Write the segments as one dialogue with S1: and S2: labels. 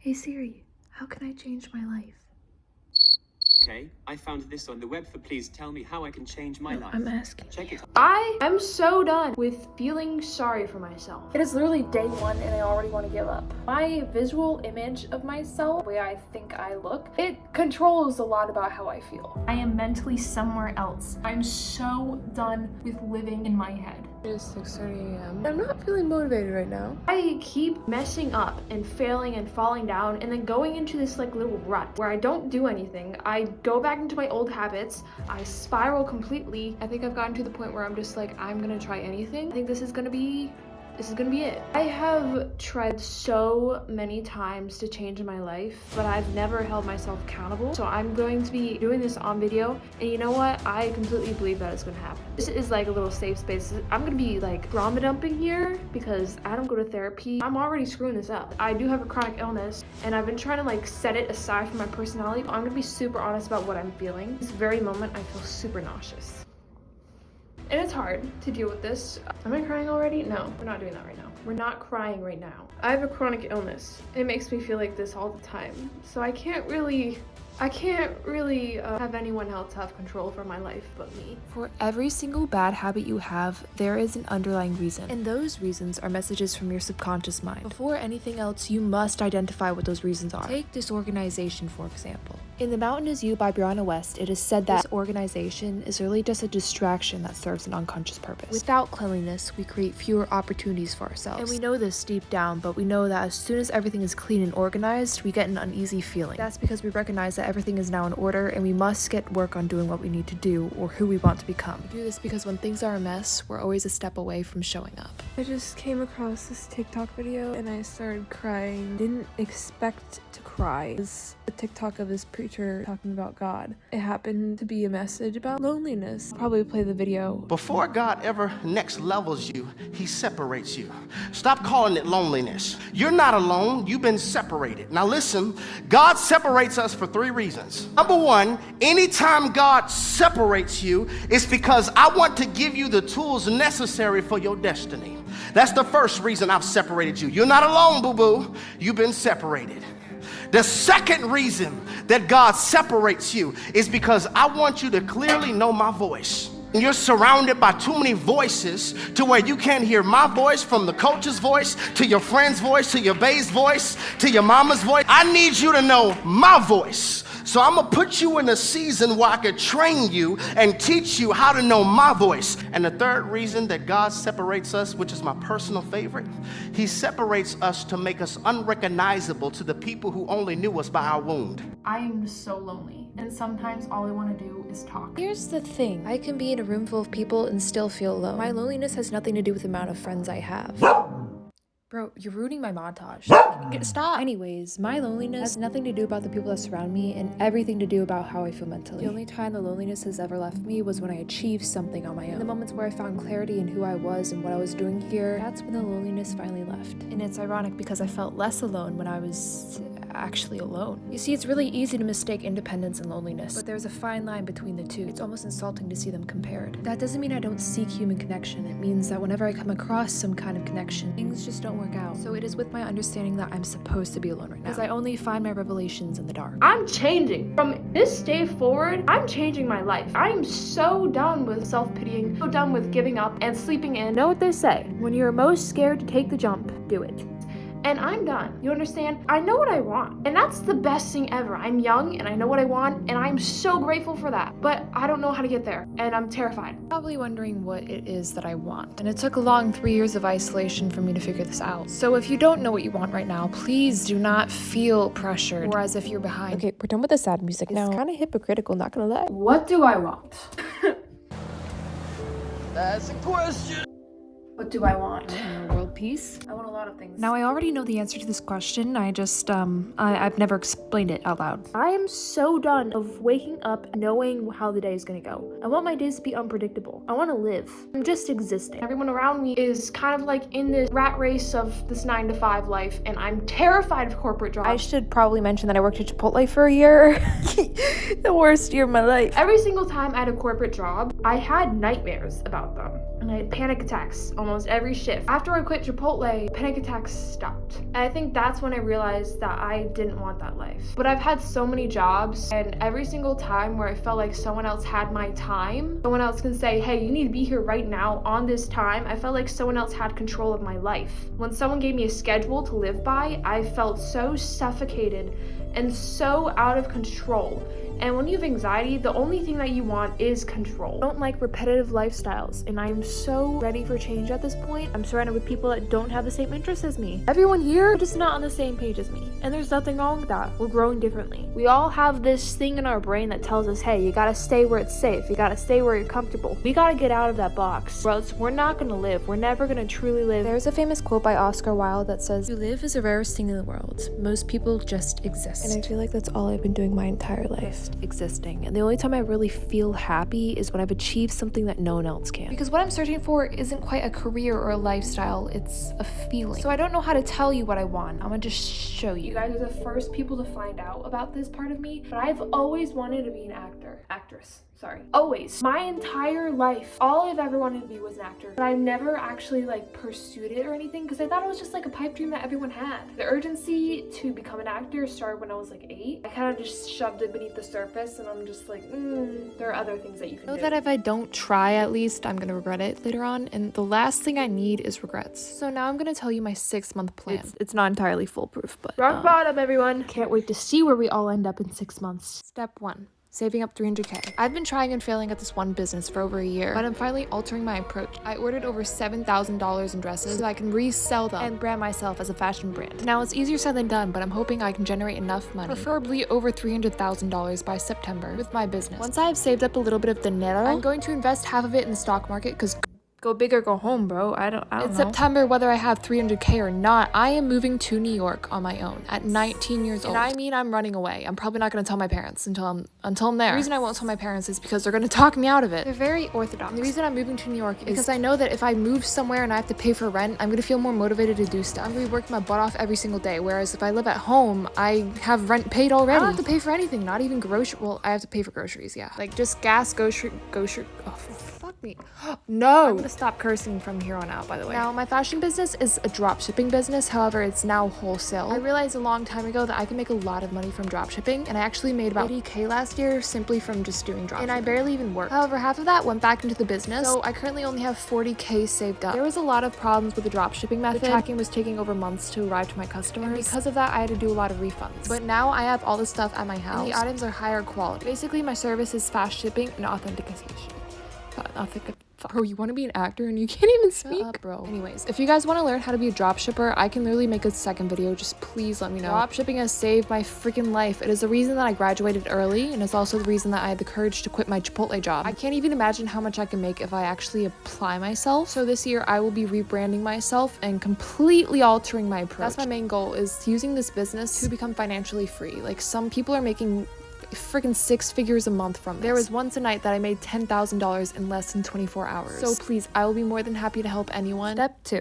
S1: Hey Siri, how can I change my life?
S2: Okay, I found this on the web, so please tell me how I can change my life.
S1: I'm asking.
S2: Check it.
S1: I am so done with feeling sorry for myself. It is literally day one and I already want to give up. My visual image of myself, the way I think I look, it controls a lot about how I feel. I am mentally somewhere else. I'm so done with living in my head.
S3: It is 6:30 a.m. I'm not feeling motivated right now.
S1: I keep messing up and failing and falling down and then going into this like little rut where I don't do anything. I go back into my old habits. I spiral completely. I think I've gotten to the point where I'm just like, I'm gonna try anything. I think this is gonna be it. I have tried so many times to change my life, but I've never held myself accountable. So I'm going to be doing this on video, and you know what? I completely believe that it's gonna happen. This is like a little safe space. I'm gonna be like trauma dumping here because I don't go to therapy. I'm already screwing this up. I do have a chronic illness, and I've been trying to like set it aside from my personality. I'm gonna be super honest about what I'm feeling. This very moment, I feel super nauseous. And it's hard to deal with this. Am I crying already? No, we're not doing that right now. We're not crying right now. I have a chronic illness. It makes me feel like this all the time. So I can't really have anyone else have control for my life but me.
S4: For every single bad habit you have, there is an underlying reason. And those reasons are messages from your subconscious mind. Before anything else, you must identify what those reasons are. Take disorganization, for example. In The Mountain Is You by Brianna West, it is said that disorganization is really just a distraction that serves an unconscious purpose. Without cleanliness, we create fewer opportunities for ourselves. And we know this deep down, but we know that as soon as everything is clean and organized, we get an uneasy feeling. That's because we recognize that everything is now in order and we must get work on doing what we need to do or who we want to become. We do this because when things are a mess, we're always a step away from showing up.
S3: I just came across this TikTok video and I started crying. Didn't expect to cry. It was a TikTok of this preacher talking about God. It happened to be a message about loneliness. I'll probably play the video.
S5: Before God ever next levels you, he separates you. Stop calling it loneliness. You're not alone. You've been separated. Now listen, God separates us for 3 reasons. Number 1, anytime God separates you, it's because I want to give you the tools necessary for your destiny. That's the first reason I've separated you. You're not alone, boo-boo. You've been separated. The second reason that God separates you is because I want you to clearly know my voice. You're surrounded by too many voices to where you can't hear my voice from the coach's voice, to your friend's voice, to your bae's voice, to your mama's voice. I need you to know my voice. So I'm gonna put you in a season where I could train you and teach you how to know my voice. And the third reason that God separates us, which is my personal favorite, he separates us to make us unrecognizable to the people who only knew us by our wound.
S1: I am so lonely, and sometimes all I want to do is talk.
S4: Here's the thing, I can be in a room full of people and still feel alone. My loneliness has nothing to do with the amount of friends I have. Bro, you're ruining my montage. Stop! Anyways, my loneliness has nothing to do about the people that surround me and everything to do about how I feel mentally. The only time the loneliness has ever left me was when I achieved something on my own. In the moments where I found clarity in who I was and what I was doing here, that's when the loneliness finally left. And it's ironic because I felt less alone when I was actually alone. You see, it's really easy to mistake independence and loneliness, but there's a fine line between the two. It's almost insulting to see them compared. That doesn't mean I don't seek human connection. It means that whenever I come across some kind of connection, things just don't work out. So it is with my understanding that I'm supposed to be alone right now, because I only find my revelations in the dark.
S1: I'm changing. From this day forward, I'm changing my life. I'm so done with self-pitying, so done with giving up and sleeping in. Know what they say? When you're most scared to take the jump, do it. And I'm done. You understand? I know what I want. And that's the best thing ever. I'm young and I know what I want and I'm so grateful for that. But I don't know how to get there and I'm terrified.
S4: Probably wondering what it is that I want. And it took a long 3 years of isolation for me to figure this out. So if you don't know what you want right now, please do not feel pressured or as if you're behind. Okay, we're done with the sad music now. It's kind of hypocritical, not gonna lie.
S1: What do I want?
S5: That's a question.
S1: What do I want?
S4: World peace?
S1: I want a lot of things.
S4: Now I already know the answer to this question. I've never explained it out loud.
S1: I am so done of waking up knowing how the day is gonna go. I want my days to be unpredictable. I want to live. I'm just existing. Everyone around me is kind of like in this rat race of this 9-to-5 life, and I'm terrified of corporate jobs.
S4: I should probably mention that I worked at Chipotle for a year. The worst year of my life.
S1: Every single time I had a corporate job, I had nightmares about them. and I had panic attacks almost every shift. After I quit Chipotle, panic attacks stopped. And I think that's when I realized that I didn't want that life. But I've had so many jobs, and every single time where I felt like someone else had my time, someone else can say, hey, you need to be here right now on this time, I felt like someone else had control of my life. When someone gave me a schedule to live by, I felt so suffocated and so out of control. And when you have anxiety, the only thing that you want is control. I don't like repetitive lifestyles, and I'm so ready for change at this point. I'm surrounded with people that don't have the same interests as me. Everyone here is just not on the same page as me, and there's nothing wrong with that. We're growing differently. We all have this thing in our brain that tells us, hey, you gotta stay where it's safe. You gotta stay where you're comfortable. We gotta get out of that box, or else we're not gonna live. We're never gonna truly live.
S4: There's a famous quote by Oscar Wilde that says, "To live is the rarest thing in the world. Most people just exist."
S3: And I feel like that's all I've been doing my entire life.
S4: Existing. And the only time I really feel happy is when I've achieved something that no one else can. Because what I'm searching for isn't quite a career or a lifestyle, it's a feeling. So I don't know how to tell you what I want. I'm gonna just show you.
S1: You guys are the first people to find out about this part of me, but I've always wanted to be an actress. Always. My entire life, all I've ever wanted to be was an actor. But I've never actually pursued it or anything because I thought it was just like a pipe dream that everyone had. The urgency to become an actor started when I was 8. I kind of just shoved it beneath the surface and I'm just like, there are other things that you can
S4: know
S1: do.
S4: that if I don't try, at least I'm gonna regret it later on, and the last thing I need is regrets. So now I'm gonna tell you my 6-month plan.
S3: It's not entirely foolproof, but
S1: Rock bottom, everyone. Can't wait to see where we all end up in 6 months.
S4: Step 1. Saving up $300K. I've been trying and failing at this one business for over a year, but I'm finally altering my approach. I ordered over $7,000 in dresses so I can resell them and brand myself as a fashion brand. Now it's easier said than done, but I'm hoping I can generate enough money, preferably over $300,000 by September with my business. Once I have saved up a little bit of dinero, I'm going to invest half of it in the stock market because
S3: go big or go home, bro. I don't
S4: in
S3: know.
S4: September, whether I have $300K or not, I am moving to New York on my own at 19 years old. And I mean, I'm running away. I'm probably not going to tell my parents until I'm there. The reason I won't tell my parents is because they're going to talk me out of it. They're very orthodox. And the reason I'm moving to New York is because I know that if I move somewhere and I have to pay for rent, I'm going to feel more motivated to do stuff. I'm going to be working my butt off every single day. Whereas if I live at home, I have rent paid already. I don't have to pay for anything, not even groceries. Well, I have to pay for groceries, yeah. Like just gas, grocery. Oh, fuck me. No. I'm going to stop cursing from here on out, by the way. Now, my fashion business is a drop shipping business. However, it's now wholesale. I realized a long time ago that I can make a lot of money from drop shipping, and I actually made about $80K last year simply from just doing drop shipping. And I barely even worked. However, half of that went back into the business, so I currently only have $40K saved up. There was a lot of problems with the drop shipping method. The tracking was taking over months to arrive to my customers. And because of that, I had to do a lot of refunds. But now I have all the stuff at my house, and the items are higher quality. Basically, my service is fast shipping and authentication. Bro, you want to be an actor and you can't even speak? Shut up, bro. Anyways, if you guys want to learn how to be a drop shipper, I can literally make a second video. Just please let me know. Drop shipping has saved my freaking life. It is the reason that I graduated early, and it's also the reason that I had the courage to quit my Chipotle job. I can't even imagine how much I can make if I actually apply myself. So this year I will be rebranding myself and completely altering my approach. That's my main goal, is using this business to become financially free. Like, some people are making freaking 6 figures a month from this. There was once a night that I made $10,000 in less than 24 hours. So please, I will be more than happy to help anyone. Step 2.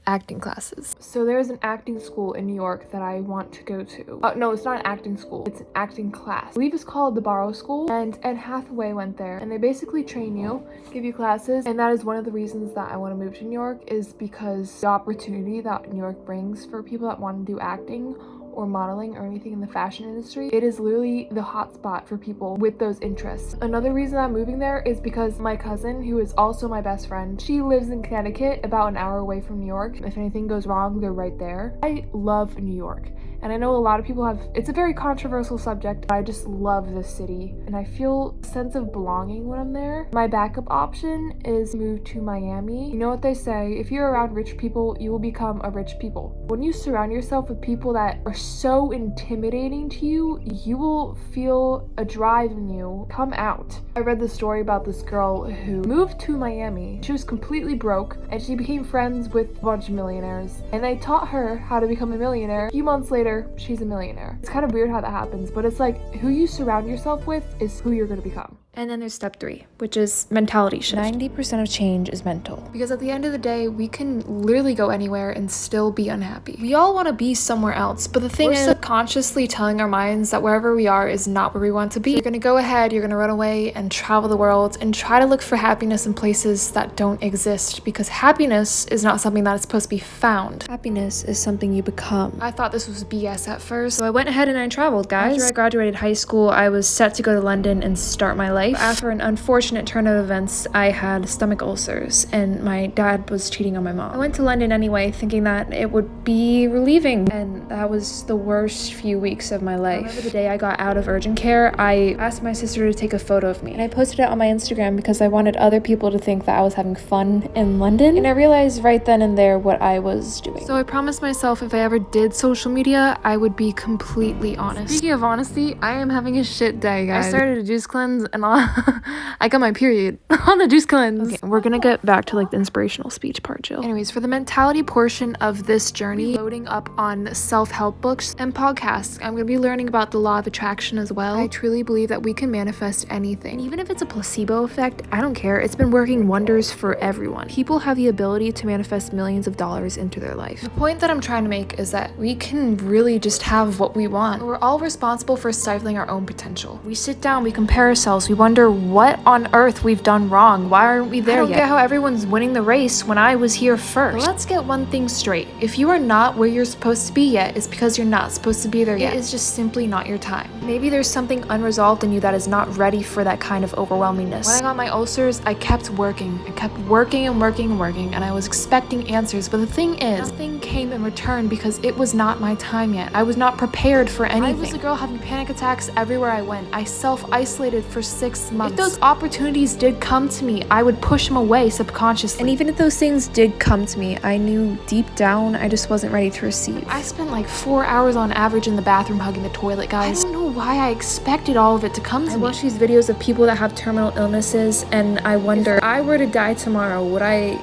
S4: Acting classes.
S3: So there's an acting school in New York that I want to go to. No, it's not an acting school. It's an acting class. I believe it's called the Barrow School, and Anne Hathaway went there, and they basically train you, give you classes, and that is one of the reasons that I want to move to New York, is because the opportunity that New York brings for people that want to do acting or modeling or anything in the fashion industry. It is literally the hot spot for people with those interests. Another reason I'm moving there is because my cousin, who is also my best friend, she lives in Connecticut, about an hour away from New York. If anything goes wrong, they're right there. I love New York. And I know a lot of people it's a very controversial subject, but I just love this city. And I feel a sense of belonging when I'm there. My backup option is move to Miami. You know what they say, if you're around rich people, you will become a rich people. When you surround yourself with people that are so intimidating to you, you will feel a drive in you come out. I read the story about this girl who moved to Miami. She was completely broke, and she became friends with a bunch of millionaires. And they taught her how to become a millionaire. A few months later, she's a millionaire. It's kind of weird how that happens, but it's like, who you surround yourself with is who you're going to become.
S4: And then there's step 3, which is mentality shift. 90% of change is mental.
S1: Because at the end of the day, we can literally go anywhere and still be unhappy. We all want to be somewhere else, but the thing is, subconsciously telling our minds that wherever we are is not where we want to be. So you're gonna go ahead, you're gonna run away and travel the world and try to look for happiness in places that don't exist, because happiness is not something that is supposed to be found.
S4: Happiness is something you become.
S1: I thought this was BS at first.
S4: So I went ahead and I traveled, guys. After I graduated high school, I was set to go to London and start my life. After an unfortunate turn of events, I had stomach ulcers and my dad was cheating on my mom. I went to London anyway, thinking that it would be relieving, and that was the worst few weeks of my life. I remember the day I got out of urgent care, I asked my sister to take a photo of me, and I posted it on my Instagram because I wanted other people to think that I was having fun in London, and I realized right then and there what I was doing.
S1: So I promised myself if I ever did social media, I would be completely honest. Speaking of honesty, I am having a shit day, guys. I started a juice cleanse and I got my period on the juice cleanse.
S4: Okay, we're gonna get back to like the inspirational speech part, Jill.
S1: Anyways, for the mentality portion of this journey, loading up on self-help books and podcasts. I'm gonna be learning about the law of attraction as well. I truly believe that we can manifest anything.
S4: And even if it's a placebo effect, I don't care. It's been working wonders for everyone. People have the ability to manifest millions of dollars into their life.
S1: The point that I'm trying to make is that we can really just have what we want. We're all responsible for stifling our own potential.
S4: We sit down, we compare ourselves, we wonder what on earth we've done wrong. Why aren't we there yet? I don't get how everyone's winning the race when I was here first.
S1: But let's get one thing straight. If you are not where you're supposed to be yet, it's because you're not supposed to be there yet. It is just simply not your time.
S4: Maybe there's something unresolved in you that is not ready for that kind of overwhelmingness.
S1: When I got my ulcers, I kept working. I kept working and working and working, and I was expecting answers. But the thing is, nothing came in return because it was not my time yet. I was not prepared for anything. I was a girl having panic attacks everywhere I went. I self-isolated for 6 months. If those opportunities did come to me, I would push them away subconsciously.
S4: And even if those things did come to me, I knew deep down I just wasn't ready to receive.
S1: I spent like 4 hours on average in the bathroom hugging the toilet, guys. I don't know why I expected all of it to come to me.
S4: I watch these videos of people that have terminal illnesses, and I wonder, if I were to die tomorrow, would I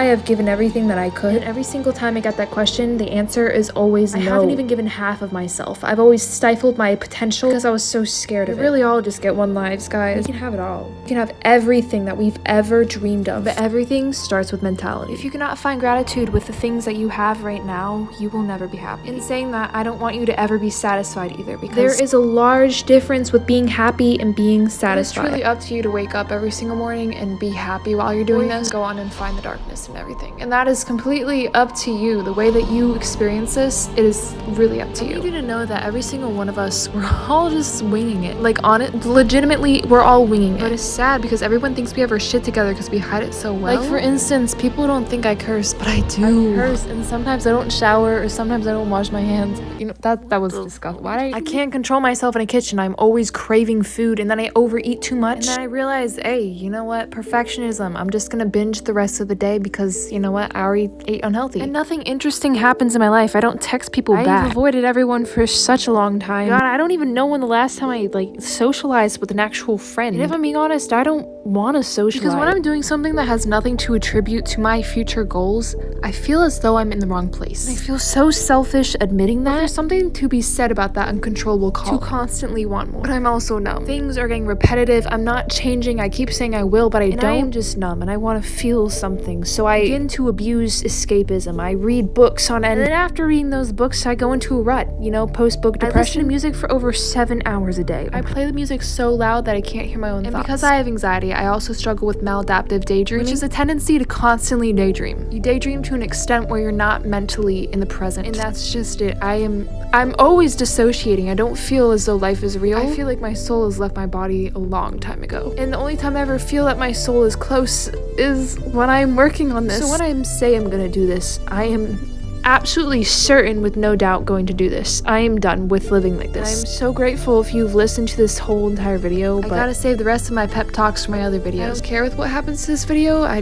S4: have given everything that I could? And every single time I get that question, the answer is always no. I haven't even given half of myself. I've always stifled my potential because I was so scared of it. We really all just get one lives, guys. We can have it all. We can have everything that we've ever dreamed of. But everything starts with mentality. If you cannot find gratitude with the things that you have right now, you will never be happy. In saying that, I don't want you to ever be satisfied either, because there is a large difference with being happy and being satisfied.
S1: It's really up to you to wake up every single morning and be happy while you're doing this. Go on and find the darkness and everything, and that is completely up to you. The way that you experience this, it is really up to you. I need you to know that every single one of us, we're all just winging it. Like, on it, legitimately, we're all winging it. But it's sad because everyone thinks we have our shit together because we hide it so well. Like, for instance, people don't think I curse, but I do. I curse, and sometimes I don't shower, or sometimes I don't wash my hands. You know, that was disgusting. Why I can't control myself in a kitchen. I'm always craving food, and then I overeat too much. And then I realize, hey, you know what? Perfectionism. I'm just gonna binge the rest of the day because, you know what, I already ate unhealthy. And nothing interesting happens in my life. I don't text people back. I've avoided everyone for such a long time. God, I don't even know when the last time I, socialized with an actual friend. And if I'm being honest, I don't want to socialize. Because when I'm doing something that has nothing to attribute to my future goals, I feel as though I'm in the wrong place. I feel so selfish admitting that. But there's something to be said about that uncontrollable call to constantly want more. But I'm also numb. Things are getting repetitive. I'm not changing. I keep saying I will, but I don't. I'm just numb, and I want to feel something. So I begin to abuse escapism. I read books on it, and then after reading those books, I go into a rut, post-book depression. I listen to music for over 7 hours a day. I play the music so loud that I can't hear my own thoughts. And because I have anxiety, I also struggle with maladaptive daydreaming, which is a tendency to constantly daydream. You daydream to an extent where you're not mentally in the present, and that's just it. I'm always dissociating. I don't feel as though life is real. I feel like my soul has left my body a long time ago. And the only time I ever feel that my soul is close is when I'm working on this. So when I say I'm gonna do this, I am absolutely certain with no doubt going to do this. I am done with living like this. I'm so grateful if you've listened to this whole entire video, but I gotta save the rest of my pep talks for my other videos. I don't care with what happens to this video. I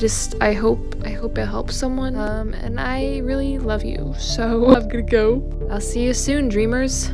S1: hope it helps someone. And I really love you. So I'm gonna go. I'll see you soon, dreamers.